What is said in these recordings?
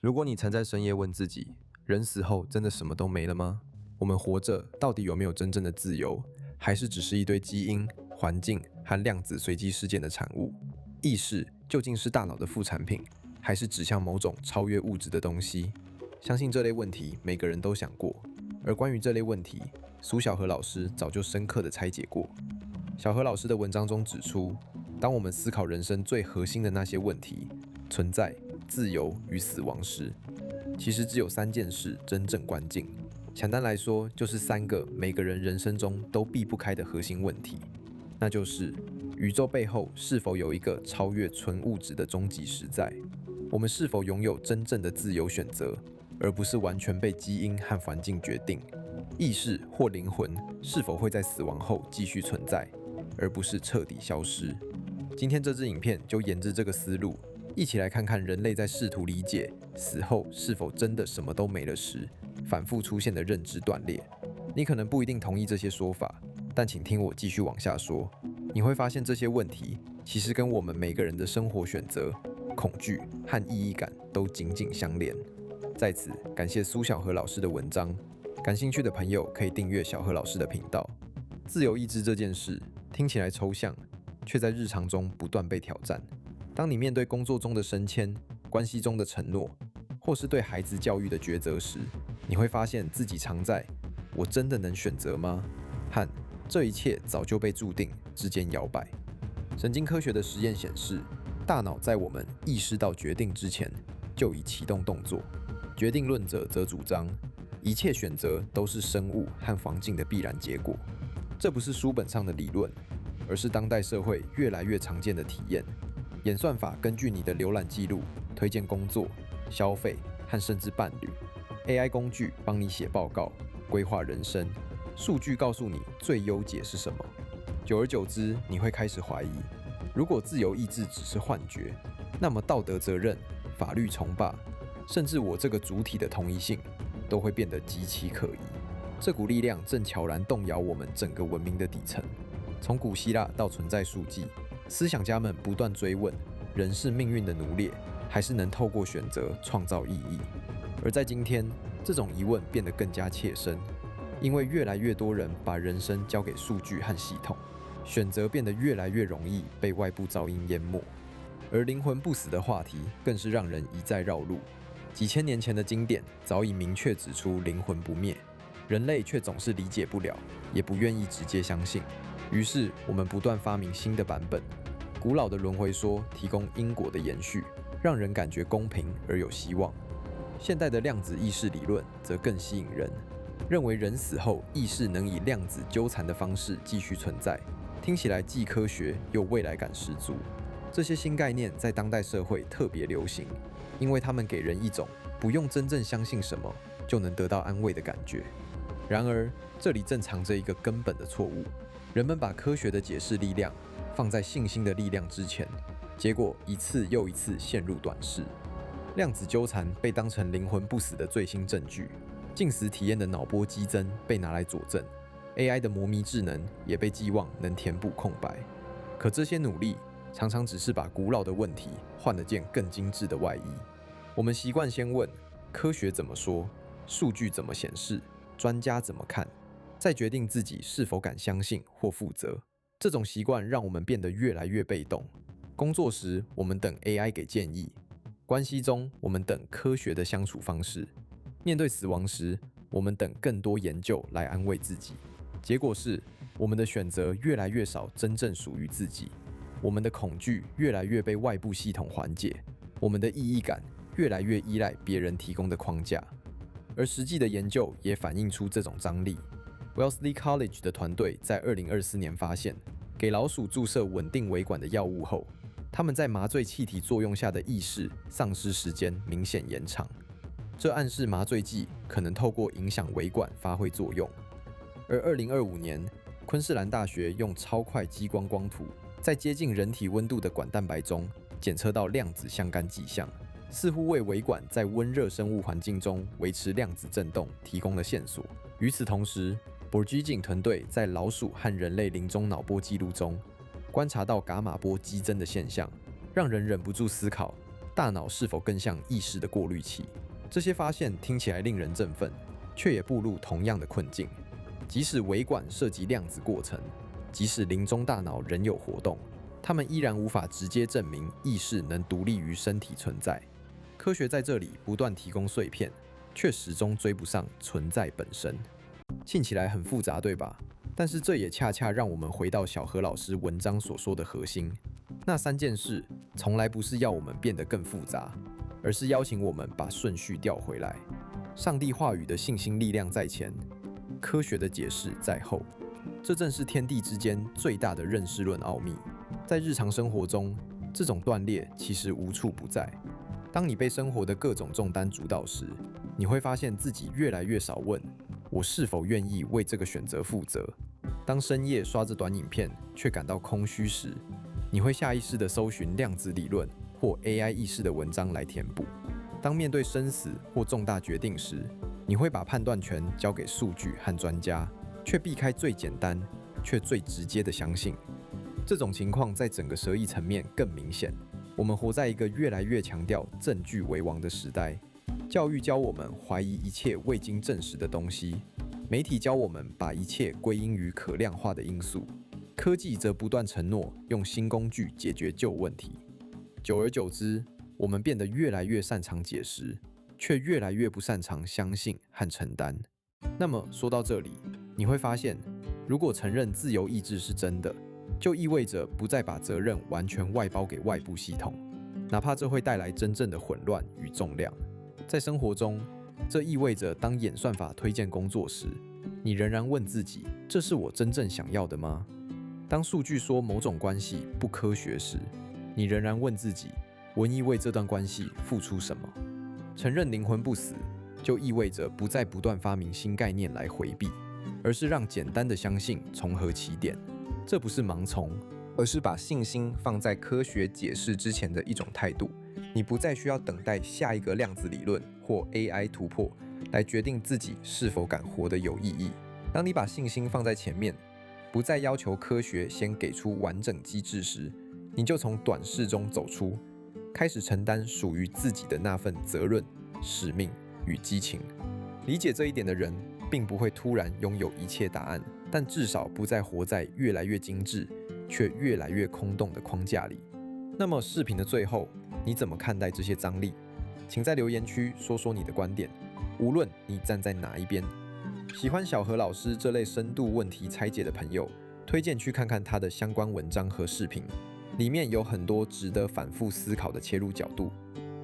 如果你曾在深夜問自己，人死後真的什麼都沒了嗎？我們活着到底有沒有真正的自由，還是只是一堆基因、環境和量子隨機事件的產物？意識究竟是大腦的副產品，還是指向某種超越物質的東西？相信這類問題每個人都想過，而關於這類問題，蘇小禾老師早就深刻地拆解過。小禾老師的文章中指出，當我們思考人生最核心的那些問題——存在、自由與死亡時，其實只有3件事真正關鍵。簡單來說，就是3個每個人人生中都避不開的核心問題，那就是宇宙背後是否有一個超越純物質的終極實在？我們是否擁有真正的自由選擇，而不是完全被基因和環境決定？意識或靈魂是否會在死亡後繼續存在，而不是徹底消失？今天這支影片就沿着這個思路，一起來看看人類在試圖理解死後是否真的什麼都沒了時，反覆出現的認知斷裂。你可能不一定同意這些說法，但請聽我繼續往下說。你會發現這些問題其實跟我們每個人的生活選擇、恐懼和意義感都緊緊相連。在此，感謝蘇小禾老師的文章。感興趣的朋友可以訂閱小禾老師的頻道。自由意志這件事聽起來抽象，卻在日常中不斷被挑戰。當你面對工作中的升遷、關係中的承諾，或是對孩子教育的抉擇時，你會發現自己常在“我真的能選擇嗎？”和“這一切早就被注定”之間搖擺。神經科學的實驗顯示，大腦在我們意識到決定之前，就已啟動動作。決定論者則主張，一切選擇都是生物和環境的必然結果。這不是書本上的理論，而是當代社會越來越常見的體驗。演算法根據你的瀏覽記錄推薦工作、消費和甚至伴侶。AI 工具幫你寫報告、規劃人生。數據告訴你最優解是什麼。久而久之，你會開始懷疑：如果自由意志只是幻覺，那麼道德責任、法律崇霸，甚至我這個主體的同一性，都會變得極其可疑。這股力量正悄然動搖我們整個文明的底層。從古希臘到存在數記，思想家們不斷追問：人是命運的奴隸，還是能透過選擇創造意義？而在今天，這種疑問變得更加切身，因為越來越多人把人生交給數據和系統，選擇變得越來越容易被外部噪音淹沒。而靈魂不死的話題更是讓人一再繞路。幾千年前的經典早已明確指出靈魂不滅，人類卻總是理解不了，也不願意直接相信。於是我們不斷發明新的版本。古老的輪迴說提供因果的延續，讓人感覺公平而有希望。現代的量子意識理論則更吸引人，認為人死後意識能以量子糾纏的方式繼續存在，聽起來既科學又未來感十足。這些新概念在當代社會特別流行，因為它們給人一種不用真正相信什麼就能得到安慰的感覺。然而，這裡正藏着一個根本的錯誤。人們把科學的解釋力量放在信心的力量之前，結果一次又一次陷入短視。量子糾纏被當成靈魂不死的最新證據，近死體驗的腦波激增被拿來佐證， AI 的模擬智能也被寄望能填補空白。可這些努力常常只是把古老的問題換了件更精緻的外衣。我們習慣先問科學怎麼說，數據怎麼顯示，專家怎麼看，再決定自己是否敢相信或負責。這種習慣讓我們變得越來越被動。工作時，我們等 AI 給建議；關係中，我們等科學的相處方式；面對死亡時，我們等更多研究來安慰自己。結果是，我們的選擇越來越少真正屬於自己，我們的恐懼越來越被外部系統緩解，我們的意義感越來越依賴別人提供的框架。而實際的研究也反映出這種張力。Wellesley College 的團隊在2024年發現，給老鼠注射穩定維管的藥物後，它們在麻醉氣體作用下的意識喪失時間明顯延長。這暗示麻醉劑可能透過影響維管發揮作用。而2025年，昆士蘭大學用超快激光光譜，在接近人體溫度的管蛋白中檢測到量子相干跡象，似乎為維管在溫熱生物環境中維持量子振動提供了線索。與此同時，Bourgain團隊在老鼠和人類臨終腦波記錄中觀察到伽馬波激增的現象，讓人忍不住思考：大腦是否更像意識的過濾器？這些發現聽起來令人振奮，卻也步入同樣的困境。即使微管涉及量子過程，即使臨終大腦仍有活動，它們依然無法直接證明意識能獨立於身體存在。科學在這裡不斷提供碎片，卻始終追不上存在本身。聽起來很複雜，對吧？但是這也恰恰讓我們回到小何老師文章所說的核心。那3件事從來不是要我們變得更複雜，而是邀請我們把順序調回來。上帝話語的信心力量在前，科學的解釋在後。這正是天地之間最大的認識論奧秘。在日常生活中，這種斷裂其實無處不在。當你被生活的各種重擔主導時，你會發現自己越來越少問我是否願意為這個選擇負責。當深夜刷着短影片卻感到空虛時，你會下意識地搜尋量子理論或 AI 意識的文章來填補。當面對生死或重大決定時，你會把判斷權交給數據和專家，卻避開最簡單卻最直接的相信。這種情況在整個蛇意層面更明顯。我們活在一個越來越強調證據為王的時代。教育教我們懷疑一切未經證實的東西，媒體教我們把一切歸因於可量化的因素，科技則不斷承諾用新工具解決舊問題。久而久之，我們變得越來越擅長解釋，卻越來越不擅長相信和承擔。那麼說到這裡，你會發現，如果承認自由意志是真的，就意味着不再把責任完全外包給外部系統，哪怕這會帶來真正的混亂與重量。在生活中，這意味着當演算法推薦工作時，你仍然問自己：這是我真正想要的嗎？當數據說某種關係不科學時，你仍然問自己：我願意為這段關係付出什麼？承認靈魂不死，就意味着不再不斷發明新概念來回避，而是讓簡單的相信重回起點。這不是盲從，而是把信心放在科學解釋之前的一種態度。你不再需要等待下一個量子理論或 AI 突破來決定自己是否敢活得有意義。當你把信心放在前面，不再要求科學先給出完整機制時，你就從短視中走出，開始承擔屬於自己的那份責任、使命與激情。理解這一點的人，並不會突然擁有一切答案，但至少不再活在越來越精緻卻越來越空洞的框架裡。那麼視頻的最後，你怎麼看待這些張力？請在留言區說說你的觀點，無論你站在哪一邊。喜歡小何老師這類深度問題拆解的朋友，推薦去看看他的相關文章和視頻，裡面有很多值得反覆思考的切入角度。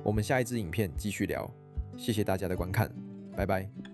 我們下一支影片繼續聊，謝謝大家的觀看，拜拜。